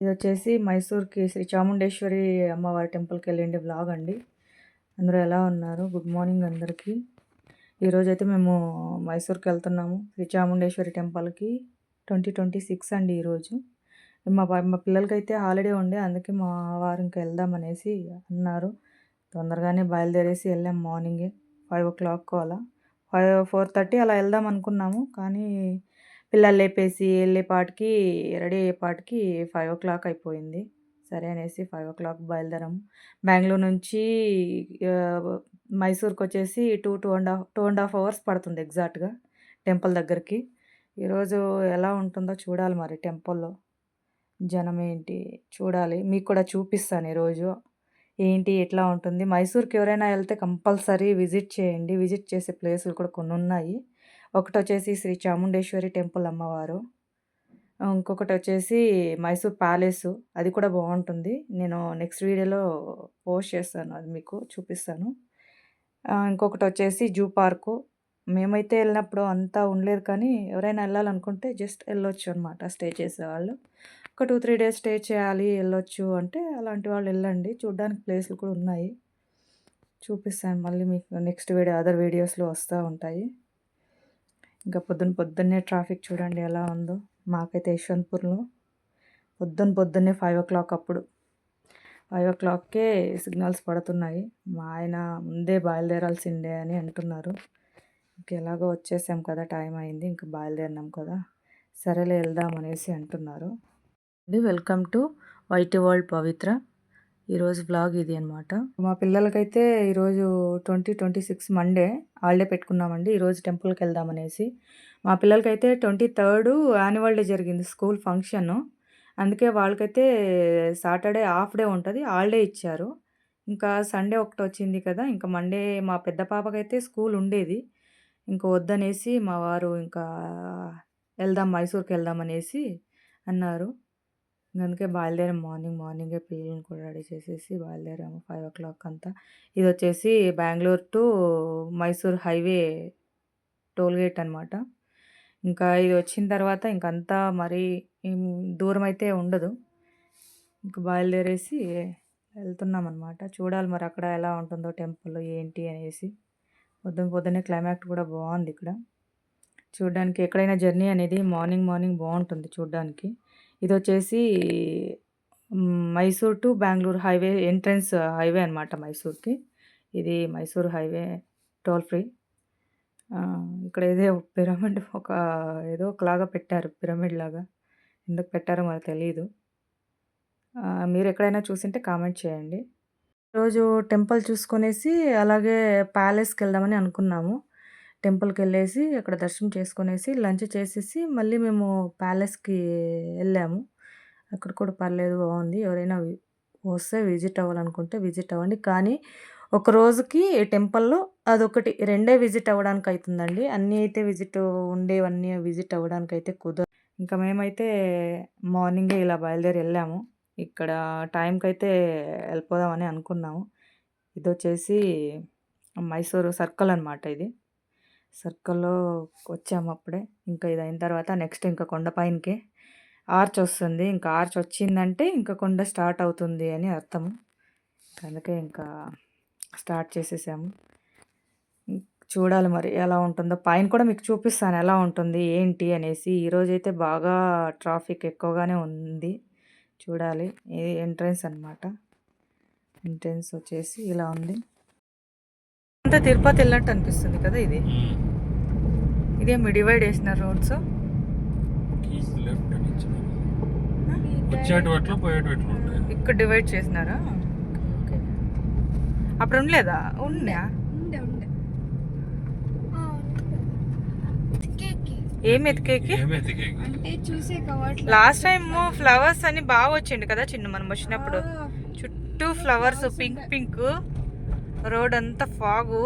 ఇదొచ్చేసి మైసూర్‌కి శ్రీ చాముండేశ్వరి అమ్మవారి టెంపుల్‌కెళ్ళిండే వ్లాగ్ అండి. అందరూ ఎలా ఉన్నారు? గుడ్ మార్నింగ్ అందరికీ. ఈరోజైతే మేము మైసూర్‌కెళ్తున్నాము. శ్రీ చాముండేశ్వరి టెంపుల్‌కి 2026 అండి ఈరోజు. మా పిల్లలకైతే హాలిడే ఉండే అందుకే మా వారు ఇంక వెళ్దామనేసి అన్నారు. తొందరగానే బయలుదేరేసి వెళ్ళాం మార్నింగే 5:00 అలా. 4:30 అలా వెళ్దాం అనుకున్నాము. కానీ పిల్లలు లేపేసి వెళ్ళేపాటికి రెడీ అయ్యేపాటికి 5:00 అయిపోయింది. సరే అనేసి 5:00 బయలుదేరాము. బెంగుళూరు నుంచి మైసూర్‌కొచ్చేసి 2 అవర్స్ పడుతుంది ఎగ్జాక్ట్‌గా టెంపుల్ దగ్గరికి. ఈరోజు ఎలా ఉంటుందో చూడాలి మరి టెంపుల్‌లో. జనం ఏంటి చూడాలి. మీకు కూడా చూపిస్తాను ఈరోజు. ఏంటి ఎట్లా ఉంటుంది? మైసూర్‌కి ఎవరైనా వెళ్తే కంపల్సరీ విజిట్ చేయండి. విజిట్ చేసే ప్లేసులు కూడా కొన్నున్నాయి. ఒకటొచ్చేసి శ్రీ చాముండేశ్వరి టెంపుల్ అమ్మవారు. ఇంకొకటొచ్చేసి మైసూర్ ప్యాలెసు. అది కూడా బావుంటుంది. నేను నెక్స్ట్ వీడియోలో పోస్ట్ చేస్తాను. అది మీకు చూపిస్తాను. ఇంకొకటొచ్చేసి జూ పార్కు. మేమైతే వెళ్ళినప్పుడు అంతా ఉండలేదు కానీ ఎవరైనా వెళ్ళాలనుకుంటే జస్ట్ వెళ్ళొచ్చు అనమాట స్టే చేసేవాళ్ళు. ఒక 2, 3 డేస్ స్టే చేయాలి వెళ్ళొచ్చు అంటే అలాంటి వాళ్ళు వెళ్ళండి. చూడ్డానికి ప్లేసులు కూడా ఉన్నాయి. చూపిస్తాను మళ్ళీ మీకు నెక్స్ట్ అదర్ వీడియోస్‌లో వస్తా ఉంటాయి. ఇంకా పొద్దున్నే ట్రాఫిక్ చూడండి ఎలా ఉందో. మాకైతే యశ్వంతపూర్‌లో పొద్దున్నే 5:00 అప్పుడు 5:00కే సిగ్నల్స్ పడుతున్నాయి. మా ఆయన ముందే బయలుదేరాల్సిందే అని అంటున్నారు. ఇంకెలాగో వచ్చేసాం కదా! టైం అయింది. ఇంక బయలుదేరినాం కదా! సరేలే వెళ్దాం అనేసి అంటున్నారు. వెల్కమ్ టు వైటీ వరల్డ్ పవిత్ర. ఈరోజు వ్లాగ్ ఇది అనమాట. మా పిల్లలకైతే ఈరోజు 2026 మండే హాలిడే పెట్టుకున్నామండి. ఈరోజు టెంపుల్‌కి వెళ్దామనేసి. మా పిల్లలకైతే 23 యాన్యువల్ డే జరిగింది స్కూల్ ఫంక్షను. అందుకే వాళ్ళకైతే సాటర్డే హాఫ్ డే ఉంటది. హాలిడే ఇచ్చారు. ఇంకా సండే ఒకటొచ్చింది కదా! ఇంకా మండే మా పెద్ద పాపకైతే స్కూల్ ఉండేది. ఇంక వద్దనేసి మా వారు ఇంకా మైసూర్‌కెళ్దాం అనేసి అన్నారు. అందుకే బయలుదేరాం మార్నింగే పిల్లల్ని కూడా రెడీ చేసేసి బయలుదేరాము 5:00 అంతా. ఇదొచ్చేసి Bengaluru to Mysore highway toll gate అనమాట. ఇంకా ఇది వచ్చిన తర్వాత ఇంకంతా మరీ దూరమైతే ఉండదు. ఇంక బయలుదేరేసి వెళ్తున్నామనమాట. చూడాలి మరి అక్కడ ఎలా ఉంటుందో టెంపుల్ ఏంటి అనేసి. పొద్దున్నే క్లైమాట్ కూడా బాగుంది ఇక్కడ. చూడ్డానికి ఎక్కడైనా జర్నీ అనేది మార్నింగ్ బాగుంటుంది చూడ్డానికి. ఇదొచ్చేసి Mysore to Bengaluru highway entrance highway అనమాట మైసూర్‌కి. ఇది మైసూర్ హైవే టోల్ ఫ్రీ. ఇక్కడ ఏదో పిరమిడ్ ఏదో ఒకలాగా పెట్టారు పిరమిడ్ లాగా. ఎందుకు పెట్టారో మనకు తెలీదు. మీరు ఎక్కడైనా చూసుంటే కామెంట్ చేయండి. ఈరోజు టెంపుల్ చూసుకొనేసి అలాగే ప్యాలెస్‌కెళ్దామని అనుకున్నాము. టెంపుల్‌కెళ్ళేసి అక్కడ దర్శనం చేసుకొనేసి లంచ్ చేసేసి మళ్ళీ మేము ప్యాలెస్‌కి వెళ్ళాము. అక్కడ కూడా పర్లేదు బాగుంది. ఎవరైనా వస్తే విజిట్ అవ్వాలనుకుంటే విజిట్ అవ్వండి. కానీ ఒక రోజుకి టెంపుల్‌లో అదొకటి రెండే విజిట్ అవ్వడానికి అయితుందండి. అన్నీ అయితే ఉండేవన్నీ విజిట్ అవ్వడానికైతే కుదరదు. ఇంకా మేమైతే మార్నింగే ఇలా బయలుదేరి వెళ్ళాము. ఇక్కడ టైంకైతే వెళ్ళిపోదామని అనుకున్నాము. ఇదొచ్చేసి మైసూరు సర్కిల్ అనమాట ఇది. సర్కిల్‌లో వచ్చాము అప్పుడే. ఇంకా ఇది అయిన తర్వాత నెక్స్ట్ ఇంకా కొండపైనకే ఆర్చ్ వస్తుంది. ఇంకా ఆర్చ్ వచ్చిందంటే ఇంకా కొండ స్టార్ట్ అవుతుంది అని అర్థము. అందుకే ఇంకా స్టార్ట్ చేసేసాము. చూడాలి మరి ఎలా ఉంటుందో. పైన కూడా మీకు చూపిస్తాను ఎలా ఉంటుంది ఏంటి అనేసి. ఈరోజైతే బాగా ట్రాఫిక్ ఎక్కువగానే ఉంది. చూడాలి. ఇది ఎంట్రన్స్ అనమాట. ఎంట్రన్స్ వచ్చేసి ఇలా ఉంది. అంతా తిరుపతి వెళ్ళినట్టు అనిపిస్తుంది కదా ఇది. ఇదేమి డివైడ్ చేసిన రోడ్స్. ఇక్కడ డివైడ్ చేసినారా? ఓకే. అప్పుడు ఉండలేదా? ఉన్నాయా? ఏం ఎతికేకి? లాస్ట్ టైం ఫ్లవర్స్ అని బాగా వచ్చిండు కదా చిన్న మనం వచ్చినప్పుడు. చుట్టూ ఫ్లవర్స్ పింక్ రోడ్ అంతా ఫాగు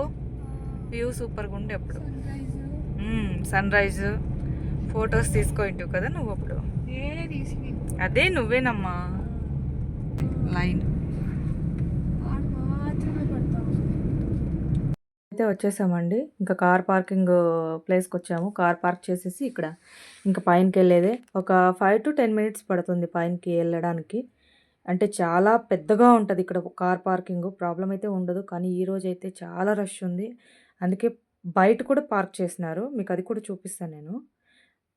వ్యూ సూపర్గా ఉండే అప్పుడు. సన్ రైజ్ ఫొటోస్ తీసుకోయింటావు కదా నువ్వు అప్పుడు. అదే నువ్వేనమ్మా లైన్. అయితే వచ్చేసామండి. ఇంకా కార్ పార్కింగ్ ప్లేస్‌కొచ్చాము. కార్ పార్క్ చేసేసి ఇక్కడ ఇంక పైనకెళ్ళేదే. ఒక 5-10 మినిట్స్ పడుతుంది పైనకి ఎళ్ళడానికి. అంటే చాలా పెద్దగా ఉంటది ఇక్కడ కార్ పార్కింగు. ప్రాబ్లమ్ అయితే ఉండదు. కానీ ఈరోజైతే చాలా రష్ ఉంది. అందుకే బయట కూడా పార్క్ చేసినారు. మీకది కూడా చూపిస్తాను నేను.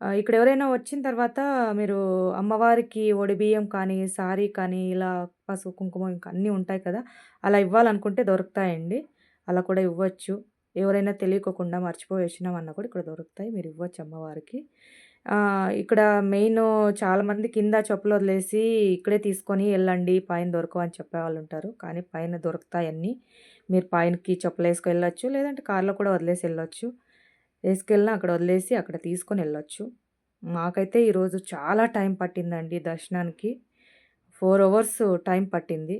ఇక్కడ ఎవరైనా వచ్చిన తర్వాత మీరు అమ్మవారికి ఒడిబియ్యం కానీ, సారీ కానీ ఇలా పసుపు, కుంకుమ ఇంకా అన్నీ ఉంటాయి కదా! అలా ఇవ్వాలనుకుంటే దొరుకుతాయండి. అలా కూడా ఇవ్వచ్చు. ఎవరైనా తెలియకోకుండా మర్చిపోయి వచ్చినామన్నా కూడా ఇక్కడ దొరుకుతాయి. మీరు ఇవ్వచ్చు అమ్మవారికి. ఇక్కడ మెయిను చాలామంది కింద చెప్పులొదిలేసి ఇక్కడే తీసుకొని ఎళ్ళండి పైన దొరకవు అని చెప్పేవాళ్ళుంటారు. కానీ పైన దొరుకుతాయన్నీ. మీరు పైనకి చెప్పులేసుకెళ్ళొచ్చు. లేదంటే కార్‌లో కూడా వదిలేసి ఎళ్ళొచ్చు. ఏసుకెళ్ళినా అక్కడ వదిలేసి అక్కడ తీసుకొనెళ్ళొచ్చు. మాకైతే ఈరోజు చాలా టైం పట్టిందండి దర్శనానికి. 4 అవర్స్ టైం పట్టింది.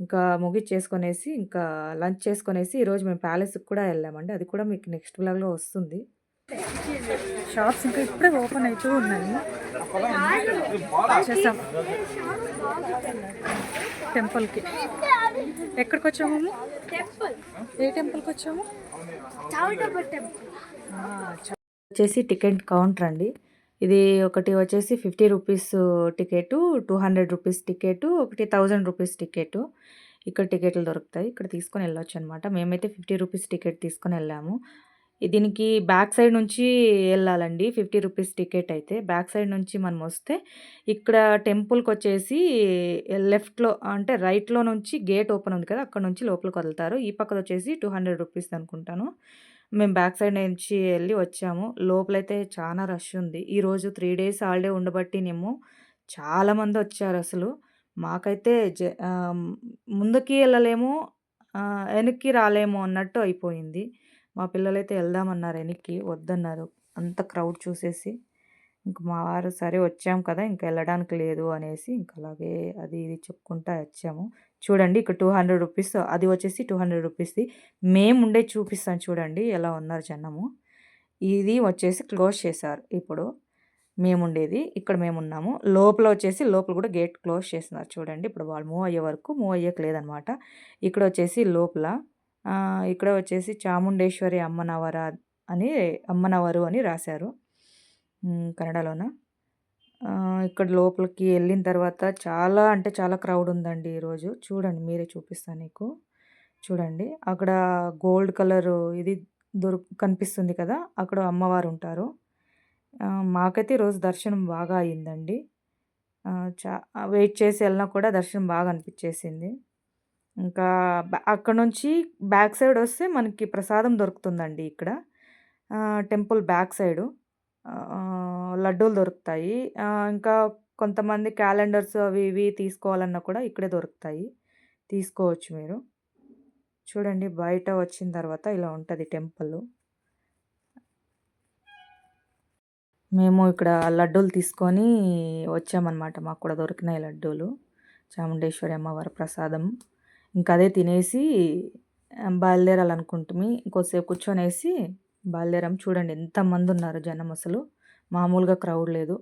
ఇంకా ముగిచ్చేసుకొనేసి, ఇంకా లంచ్ చేసుకొనేసి ఈరోజు మేము ప్యాలెస్‌కి కూడా ఎళ్ళామండి. అది కూడా మీకు నెక్స్ట్ వ్లాగ్‌లో వస్తుంది. షాప్స్ ఇంకా ఇప్పుడే ఓపెన్ అయితూ ఉన్నాయి. వచ్చేసాం టెంపుల్‌కి. ఎక్కడికొచ్చాము మేము? ఏ టెంపుల్‌కొచ్చాము? వచ్చేసి టికెట్ కౌంటర్ అండి. ఇది ఒకటి వచ్చేసి 50 రూపీస్ టికెటు, 200 రూపీస్ టికెటు, ఒకటి 1000 రూపీస్ టికెటు. ఇక్కడ టికెట్లు దొరుకుతాయి. ఇక్కడ తీసుకొని ఎళ్ళొచ్చనమాట. మేమైతే 50 రూపీస్ టికెట్ తీసుకొనెళ్ళాము. దీనికి బ్యాక్ సైడ్ నుంచి ఎళ్ళాలండి. 50 రూపీస్ టికెట్ అయితే. బ్యాక్ సైడ్ నుంచి మనమొస్తే ఇక్కడ టెంపుల్‌కొచ్చేసి లెఫ్ట్‌లో అంటే రైట్‌లో నుంచి గేట్ ఓపెన్ ఉంది కదా! అక్కడి నుంచి లోపలికి వదులుతారు. ఈ పక్కదొచ్చేసి 200 రూపీస్ అనుకుంటాను. మేము బ్యాక్ సైడ్ నుంచి ఎళ్లి వచ్చాము. లోపలైతే చానా రష్ ఉంది. ఈరోజు 3 డేస్ హాలిడే ఉండబట్టినేమో చాలా మందొచ్చారసలు. మాకైతే ముందుకి ఎళ్ళలేము, ఎనక్కి రాలేము అన్నట్టు అయిపోయింది. మా పిల్లలైతే ఎళ్దామన్నారు ఎనక్కి, వద్దన్నారు. అంత క్రౌడ్ చూసేసి. ఇంక మా వారు సరే వచ్చాం కదా! ఇంక ఎళ్ళడానికి లేదు అనేసి ఇంక అలాగే అది ఇది చెప్పుకుంటా వచ్చాము. చూడండి ఇక్కడ 200 రూపీస్ అది వచ్చేసి 200 రూపీస్‌ది. మేముండేది చూపిస్తాను చూడండి ఎలా ఉన్నారు జనము. ఇది వచ్చేసి క్లోజ్ చేశారు ఇప్పుడు. మేముండేది. ఇక్కడ మేమున్నాము. లోపల వచ్చేసి లోపల కూడా గేట్ క్లోజ్ చేస్తున్నారు చూడండి. ఇప్పుడు వాళ్ళు మూవ్ అయ్యే వరకు మూవ్ అయ్యేకి లేదనమాట. ఇక్కడొచ్చేసి లోపల ఇక్కడ వచ్చేసి చాముండేశ్వరి అమ్మనవరు అని రాశారు. కన్నడలోన. ఇక్కడ లోపలికి ఎళ్ళిన తర్వాత చాలా అంటే చాలా క్రౌడ్ ఉందండి ఈరోజు. చూడండి మీరే చూపిస్తా నీకు. చూడండి అక్కడ గోల్డ్ కలరు ఇది కనిపిస్తుంది కదా! అక్కడ అమ్మవారుంటారు. మాకైతే ఈరోజు దర్శనం బాగా అయిందండి. వెయిట్ చేసి ఎళ్ళినా కూడా దర్శనం బాగా అనిపిచ్చేసింది. ఇంకా అక్కడ నుంచి బ్యాక్ సైడ్ వస్తే మనకి ప్రసాదం దొరుకుతుందండి ఇక్కడ. టెంపుల్ బ్యాక్ సైడు లడ్డూలు దొరుకుతాయి. ఇంకా కొంతమంది క్యాలెండర్స్ అవి ఇవి తీసుకోవాలన్నా కూడా ఇక్కడే దొరుకుతాయి. తీసుకోవచ్చు మీరు. చూడండి బయట వచ్చిన తర్వాత ఇలా ఉంటది టెంపులు. మేము ఇక్కడ లడ్డూలు తీసుకొని వచ్చామనమాట. మాకు కూడా దొరికినాయి లడ్డూలు. చాముండేశ్వరి అమ్మవారి ప్రసాదం. ఇంక అదే తినేసి బయలుదేరాలనుకుంటిమి. ఇంకొద్దిసేపు కూర్చొనేసి బయలుదేరాం. చూడండి ఎంతమందున్నారు జనం అసలు. మామూలుగా క్రౌడ్ లేదు.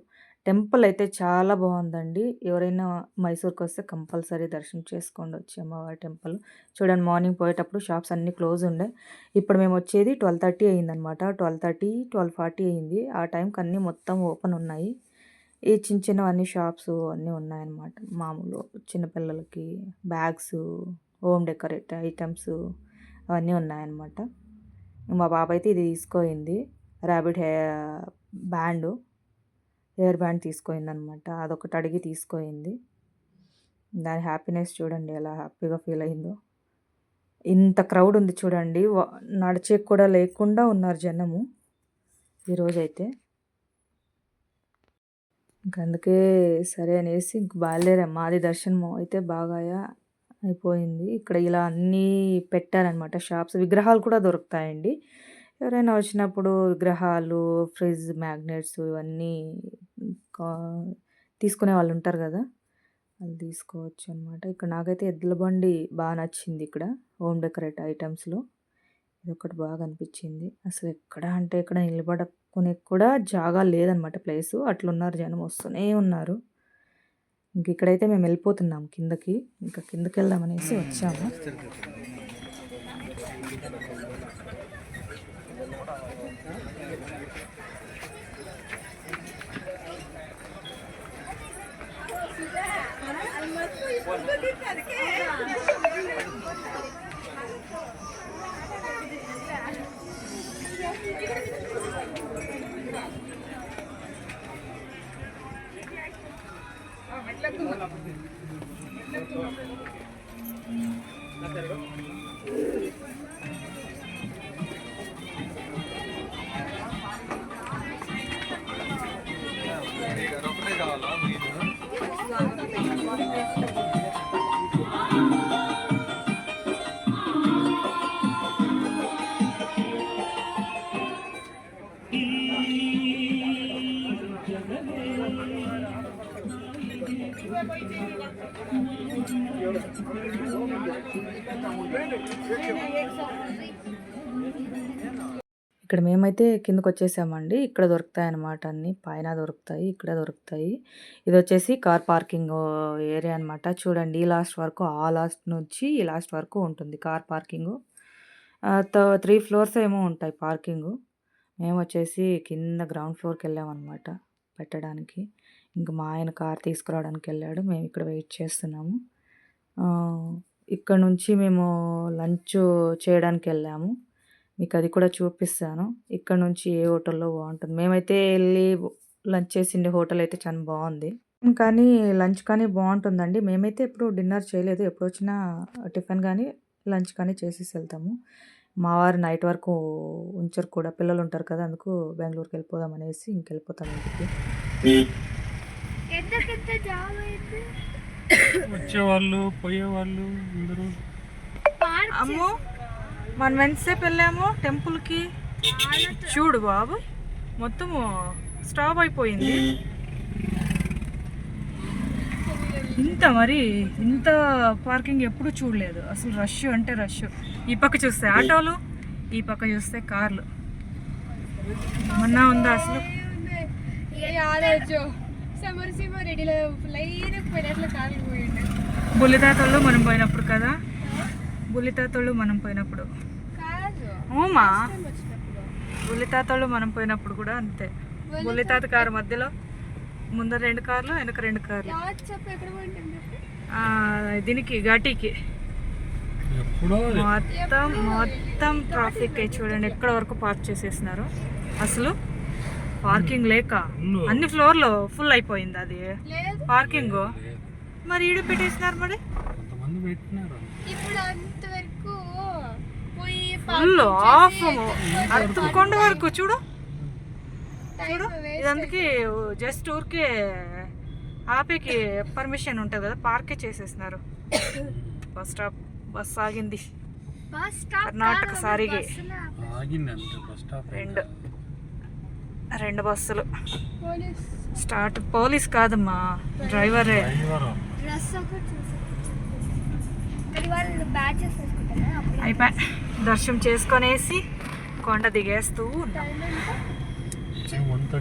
టెంపుల్ అయితే చాలా బావుందండి. ఎవరైనా మైసూర్‌కొస్తే కంపల్సరీ దర్శనం చేసుకోండి వచ్చి అమ్మవారి టెంపుల్. చూడండి మార్నింగ్ పోయేటప్పుడు షాప్స్ అన్నీ క్లోజ్ ఉండే. ఇప్పుడు మేమొచ్చేది 12:30 అయిందనమాట. 12:30, 12:40 అయింది. ఆ టైంకి అన్నీ మొత్తం ఓపెన్ ఉన్నాయి. ఈ చిన్న చిన్నవన్నీ షాప్స్ అన్నీ ఉన్నాయన్నమాట. మామూలు చిన్న పిల్లలకి బ్యాగ్సు, హోమ్ డెకరేట్ ఐటెమ్స్ అవన్నీ ఉన్నాయన్నమాట. మా పాపైతే ఇది తీసుకోయింది. Rabbit band. హెయిర్ బ్యాండ్ తీసుకోయిందనమాట. అదొకటి అడిగి తీసుకోయింది. దాని హ్యాపీనెస్ చూడండి ఎలా హ్యాపీగా ఫీల్ అయిందో. ఇంత క్రౌడ్ ఉంది చూడండి. నడిచేకి కూడా లేకుండా ఉన్నారు జనము ఈరోజైతే. ఇంక అందుకే సరే అనేసి ఇంక బయలుదేరాం. మాది దర్శనం అయితే బాగా అయిపోయింది. ఇక్కడ ఇలా అన్నీ పెట్టారనమాట షాప్స్. విగ్రహాలు కూడా దొరుకుతాయండి. ఎవరైనా వచ్చినప్పుడు విగ్రహాలు, ఫ్రిడ్జ్ మ్యాగ్నెట్స్ ఇవన్నీ కా తీసుకునే వాళ్ళు ఉంటారు కదా! అది తీసుకోవచ్చు అనమాట. ఇక్కడ నాకైతే ఎద్దుల బండి బాగా నచ్చింది ఇక్కడ. హోమ్ డెకరేట్ ఐటెమ్స్‌లో. ఇదొకటి బాగా అనిపించింది. అసలు ఎక్కడ అంటే ఎక్కడ నిలబడుకునేకి కూడా జాగా లేదనమాట ప్లేసు. అట్లున్నారు జనం వస్తూనే ఉన్నారు. ఇంక ఇక్కడైతే మేము వెళ్ళిపోతున్నాం కిందకి. ఇంకా కిందకెళ్దామనేసి వచ్చాము. ఇక్కడ మేమైతే కిందకొచ్చేసామండి. ఇక్కడ దొరుకుతాయన్నమాట అన్నీ. పైన దొరుకుతాయి, ఇక్కడ దొరుకుతాయి. ఇదొచ్చేసి కార్ పార్కింగ్ ఏరియా అనమాట. చూడండి ఈ లాస్ట్ వరకు, ఆ లాస్ట్ నుంచి ఈ లాస్ట్ వరకు ఉంటుంది కార్ పార్కింగు. 3 ఫ్లోర్స్ ఏమో ఉంటాయి పార్కింగు. మేమొచ్చేసి కింద గ్రౌండ్ ఫ్లోర్‌కెళ్ళామనమాట పెట్టడానికి. ఇంక మా ఆయన కార్ తీసుకురావడానికెళ్ళాడు. మేమిక్కడ వెయిట్ చేస్తున్నాము. ఇక్కడ నుంచి మేము లంచ్ చేయడానికెళ్ళాము. మీకది కూడా చూపిస్తాను. ఇక్కడ నుంచి ఏ హోటల్‌లో బావుంటుంది. మేమైతే ఎళ్లి లంచ్ చేసిండే హోటల్ అయితే చాలా బావుంది. కానీ లంచ్ కానీ బావుంటుందండి. మేమైతే ఎప్పుడు డిన్నర్ చేయలేదు. ఎప్పుడొచ్చినా టిఫిన్ గానీ, లంచ్ కానీ చేసేసి ఎళ్తాము. మా వారు నైట్ వరకు ఉంచరు కూడా. పిల్లలుంటారు కదా! అందుకు బెంగుళూరుకెళ్ళిపోదాం అనేసి ఇంకెళ్ళిపోతాం ఇంటికి. వచ్చేవాళ్ళు, పోయేవాళ్ళు అందరూ. అమ్మో! మనం ఎంతసేపు వెళ్ళాము టెంపుల్‌కి. చూడు బాబు, మొత్తము స్టాప్ అయిపోయింది. ఇంత పార్కింగ్ ఎప్పుడు చూడలేదు అసలు. రష్ అంటే రష్. ఈ పక్క చూస్తే ఆటోలు, ఈ పక్క చూస్తే కార్లు. ఏమన్నా ఉందా అసలు? బుల్లితాతోళ్ళు మనం పోయినప్పుడు కదా, బుల్లితాతోళ్ళు మనం పోయినప్పుడు ఓమా బుల్లితాతోళ్ళు మనం పోయినప్పుడు కూడా అంతే. బుల్లితాత కారు మధ్యలో ముందర 2 కార్లు, వెనక 2 కార్లు. దీనికి ఘాటీకి మొత్తం ట్రాఫిక్ చూడండి. ఎక్కడ వరకు పార్క్ చేసేసినారు. అసలు పార్కింగ్ లేక అన్ని ఫ్లోర్లో ఫుల్ అయిపోయింది అది పార్కింగ్. మరి ఈడు పెట్టేసినారు మరి ఫుల్ ఆఫ్ అర్థకొండ వరకు. చూడు చూడు, ఇదందుకే జస్ట్ ఊరికే ఆపేకి పర్మిషన్ ఉంటుంది కదా, పార్కే చేసేసినారు. బస్ స్టాప్, బస్ ఆగింది. కర్ణాటక సారిగే 2 బస్సులు స్టార్ట్. పోలీస్ కాదమ్మా, డ్రైవరే. అయిపోయి దర్శనం చేసుకొనేసి కొండ దిగేస్తూ ఉన్నాం.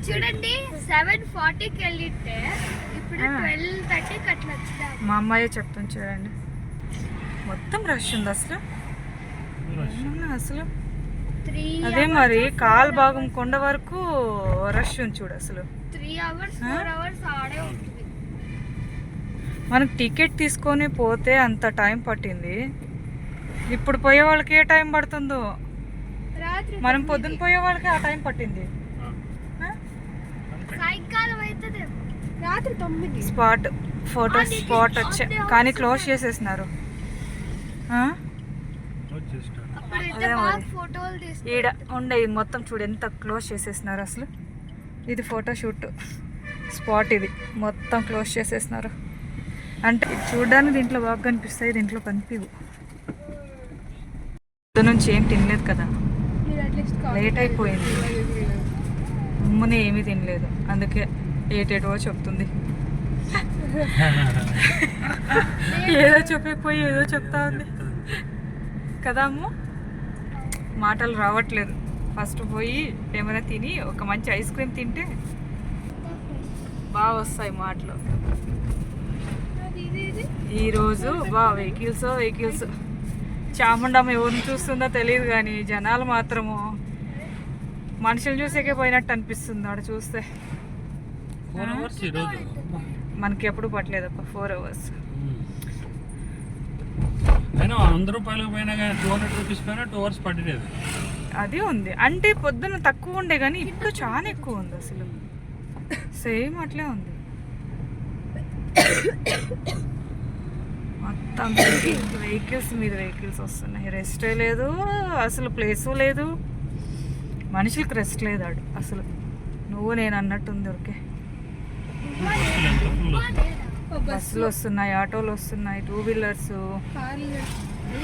చూడండి 7:40కి వెళ్ళితే ఇప్పుడు 12:30కి అట్లా వచ్చాము. మా అమ్మాయే చెప్తాను చూడండి. మొత్తం రష్ ఉంది అసలు. అసలు అదే మరి కాల్ భాగం కొండ వరకు రష్ ఉంది చూడు అసలు. 3 hours 4 hours ఆడే ఉంటుంది. మనకు టికెట్ తీసుకొని పోతే అంత టైం పట్టింది. ఇప్పుడు పోయే వాళ్ళకి ఏ టైం పడుతుందో. మనం పొద్దున పోయే వాళ్ళకి ఆ టైం పట్టింది. సాయంకాలం అవుతుంది, రాత్రి 9. స్పాట్ వచ్చా కానీ క్లోజ్ చేసేసినారు. ఈడ ఉండే మొత్తం చూడు ఎంత క్లోజ్ చేసేసినారు అసలు. ఇది ఫోటోషూట్ స్పాట్, ఇది మొత్తం క్లోజ్ చేసేసినారు. అంటే చూడడానికి దీంట్లో బాగా కనిపిస్తాయి, దీంట్లో కనిపివు. పొద్దు నుంచి ఏం తినలేదు కదా, లేట్ అయిపోయింది. అమ్మనే ఏమీ తినలేదు, అందుకే ఏటేటో చెప్తుంది. ఏదో చెప్పకపోయి ఏదో చెప్తా ఉంది కదా అమ్మ. మాటలు రావట్లేదు. ఫస్ట్ పోయి ఏమైనా తిని ఒక మంచి ఐస్ క్రీమ్ తింటే బాగా వస్తాయి మాటలు. ఈరోజు వెహికల్స్ చాముండమ్మ ఎవరిని చూస్తుందో తెలియదు కానీ జనాలు మాత్రము మనుషులు చూసేకే పోయినట్టు అనిపిస్తుంది ఆడ చూస్తే. మనకి ఎప్పుడు పట్టలేదప్ప 4 hours. 100 రూపాయలు పోయినా కానీ 200 రూపీస్ పైన 2 hours పట్టలేదు. అది ఉంది అంటే పొద్దున్న తక్కువ ఉండే కానీ ఇప్పుడు చాలా ఎక్కువ ఉంది అసలు. సేమ్ అట్లే ఉంది మొత్తం. వెహికల్స్ మీద వెహికల్స్ వస్తున్నాయి. రెస్టే లేదు అసలు, ప్లేసు లేదు, మనుషులకి రెస్ట్ లేదు ఆడు అసలు. నువ్వు నేను అన్నట్టుంది ఊరికే. బస్సులు వస్తున్నాయి, ఆటోలు వస్తున్నాయి, 2 వీలర్స్,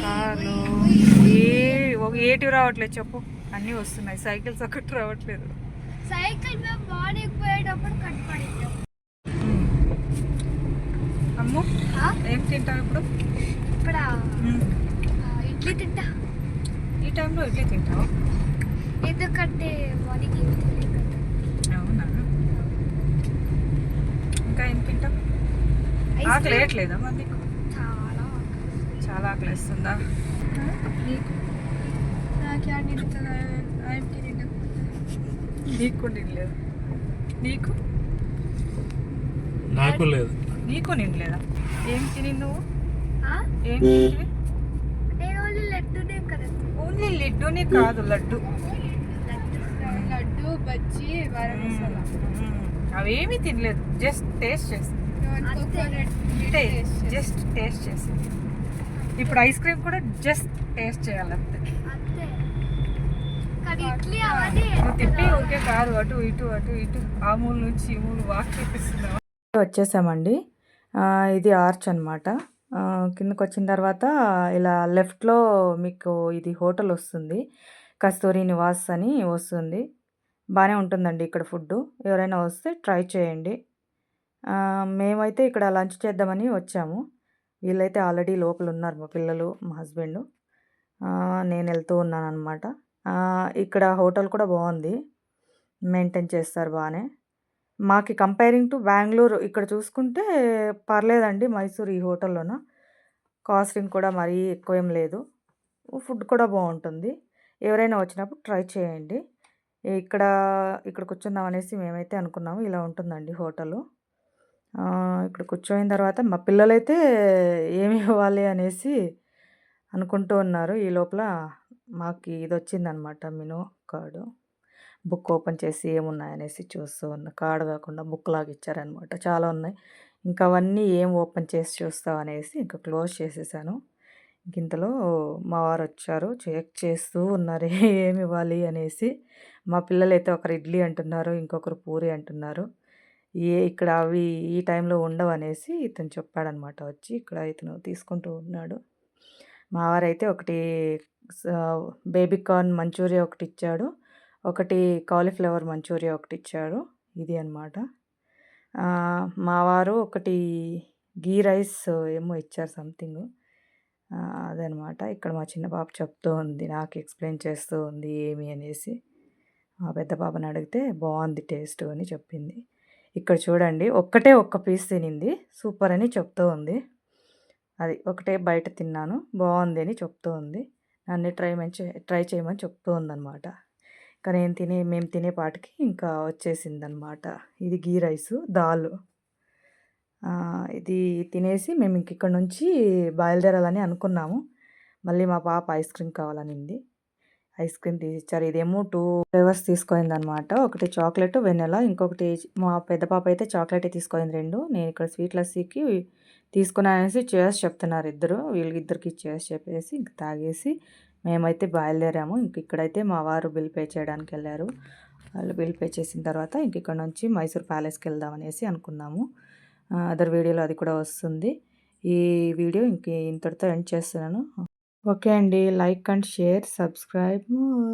కార్లు. ఏటివి రావట్లేదు చెప్పు, అన్నీ వస్తున్నాయి. సైకిల్స్ ఒక్కటి రావట్లేదు. సైకిల్ మేము మార్నింగ్ పోయేటప్పుడు కనపడింది. అమ్ము ఏం తింటావు ఇప్పుడు? ఇప్పుడు ఇడ్లీ తింటా. ఈ టైంలో ఇడ్లీ తింటావు? ఎందుకంటే మార్నింగ్ ఏమి తినలేదు కదా. అవునా? ఇంకా ఏం తింటావు? ఐస్ ఆకలి క్రీమ్ వేయట్లేదా మరి నీకు? చాలా చాలా ఆకలి వేస్తుందా నీకు? నీకు నిండలేదు. నీకు నాకు లేదు. నీకు నిండలేదా? ఏం తిని నువ్వు? ఆ? ఏం తింటివి? నేను ఓన్లీ లడ్డూనే కదా. ఓన్లీ లడ్డూనే కాదు, లడ్డు. లడ్డు బజ్జీ అవేమీ తినలేదు, జస్ట్ టేస్ట్ చేసింది. జస్ట్ టేస్ట్ చేసింది. ఇప్పుడు ఐస్ క్రీమ్ కూడా జస్ట్ టేస్ట్ చేయాలంతే. అంతే. కానీ ఇడ్లీ అవన్నీ నువ్వు తిప్పి ఊరికే కాదు అటు ఇటు అటు ఇటు ఆ మూల నుంచి ఈ మూల వాక్ చేపిస్తున్నావు. వచ్చేసామండి. ఇది ఆర్చ్ అనమాట. కిందకు వచ్చిన తర్వాత ఇలా లెఫ్ట్లో మీకు ఇది హోటల్ వస్తుంది, కస్తూరి నివాస్ అని వస్తుంది. బాగానే ఉంటుందండి ఇక్కడ ఫుడ్డు. ఎవరైనా వస్తే ట్రై చేయండి. మేమైతే ఇక్కడ లంచ్ చేద్దామని వచ్చాము. వీళ్ళైతే ఆల్రెడీ లోపల ఉన్నారు, మా పిల్లలు మా హస్బెండ్. నేను వెళ్తూ ఉన్నాను అనమాట. ఇక్కడ హోటల్ కూడా బాగుంది, మెయింటైన్ చేస్తారు బాగానే. మాకు కంపేరింగ్ టు బెంగళూరు ఇక్కడ చూసుకుంటే పర్లేదండి. మైసూర్ ఈ హోటల్లోన కాస్టింగ్ కూడా మరీ ఎక్కువ ఏం లేదు, ఫుడ్ కూడా బాగుంటుంది. ఎవరైనా వచ్చినప్పుడు ట్రై చేయండి. ఇక్కడ ఇక్కడ కూర్చుందాం అనేసి మేమైతే అనుకున్నాము. ఇలా ఉంటుందండి హోటలు. ఇక్కడ కూర్చోయిన తర్వాత మా పిల్లలైతే ఏమి ఇవ్వాలి అనేసి అనుకుంటూ ఉన్నారు. ఈ లోపల మాకు ఇది వచ్చిందనమాట, మెనూ కార్డు. బుక్ ఓపెన్ చేసి ఏమున్నాయనేసి చూస్తూ ఉన్నా. కార్డు కాకుండా బుక్ లాగా ఇచ్చారనమాట, చాలా ఉన్నాయి. ఇంకా అవన్నీ ఏం ఓపెన్ చేసి చూస్తాం అనేసి ఇంకా క్లోజ్ చేసేసాను. ఇంతలో మా వారు వచ్చారు, చెక్ చేస్తూ ఉన్నారు ఏమి ఇవ్వాలి అనేసి. మా పిల్లలైతే ఒకరు ఇడ్లీ అంటున్నారు, ఇంకొకరు పూరి అంటున్నారు. ఇక్కడ అవి ఈ టైంలో ఉండవు అనేసి ఇతను చెప్పాడనమాట. వచ్చి ఇక్కడ ఇతను తీసుకుంటూ ఉన్నాడు. మా వారైతే ఒకటి బేబీ కార్న్ మంచూరియా ఒకటి ఇచ్చాడు, ఒకటి కాలీఫ్లవర్ మంచూరియా ఒకటి ఇచ్చాడు. ఇది అనమాట. మా వారు ఒకటి గీ రైస్ ఏమో ఇచ్చారు సంథింగ్. అదనమాట. ఇక్కడ మా చిన్న పాప చెప్తూ ఉంది, నాకు ఎక్స్ప్లెయిన్ చేస్తూ ఉంది ఏమి అనేసి. మా పెద్ద పాపని అడిగితే బాగుంది టేస్ట్ అని చెప్పింది. ఇక్కడ చూడండి, ఒక్క పీస్ తినింది, సూపర్ అని చెప్తూ ఉంది. అది ఒకటే బయట తిన్నాను, బాగుంది అని చెప్తూ ఉంది. అన్నీ ట్రై చేయమని చెప్తూ ఉందన్నమాట. ఇంకా మేము తినేపాటికి ఇంకా వచ్చేసిందనమాట. ఇది గీ రైసు, దాల్. ఇది తినేసి మేము ఇంక ఇక్కడ నుంచి బయలుదేరాలని అనుకున్నాము. మళ్ళీ మా పాప ఐస్ క్రీమ్ కావాలనింది, ఐస్ క్రీమ్ తీసిచ్చారు. ఇదేమో 2 ఫ్లేవర్స్ తీసుకుందనమాట. ఒకటి చాక్లెట్, వెన్నెలా, ఇంకొకటి మా పెద్ద పాప అయితే చాక్లెటే తీసుకుంది 2. నేను ఇక్కడ స్వీట్ లస్సీకి తీసుకున్నానేసి చేర్స్ చెప్తున్నారు ఇద్దరు. వీళ్ళిద్దరికి చేర్స్ చెప్పేసి ఇంక తాగేసి మేమైతే బయలుదేరాము. ఇంక ఇక్కడైతే మా వారు బిల్ పే చేయడానికి వెళ్ళారు. వాళ్ళు బిల్ పే చేసిన తర్వాత ఇంక ఇక్కడ నుంచి మైసూర్ ప్యాలెస్కి వెళ్దాం అనేసి అనుకున్నాము. అదర్ వీడియోలో అది కూడా వస్తుంది. ఈ వీడియో ఇంతటితో ఎండ్ చేస్తున్నాను. ఓకే అండి, like and share, subscribe more.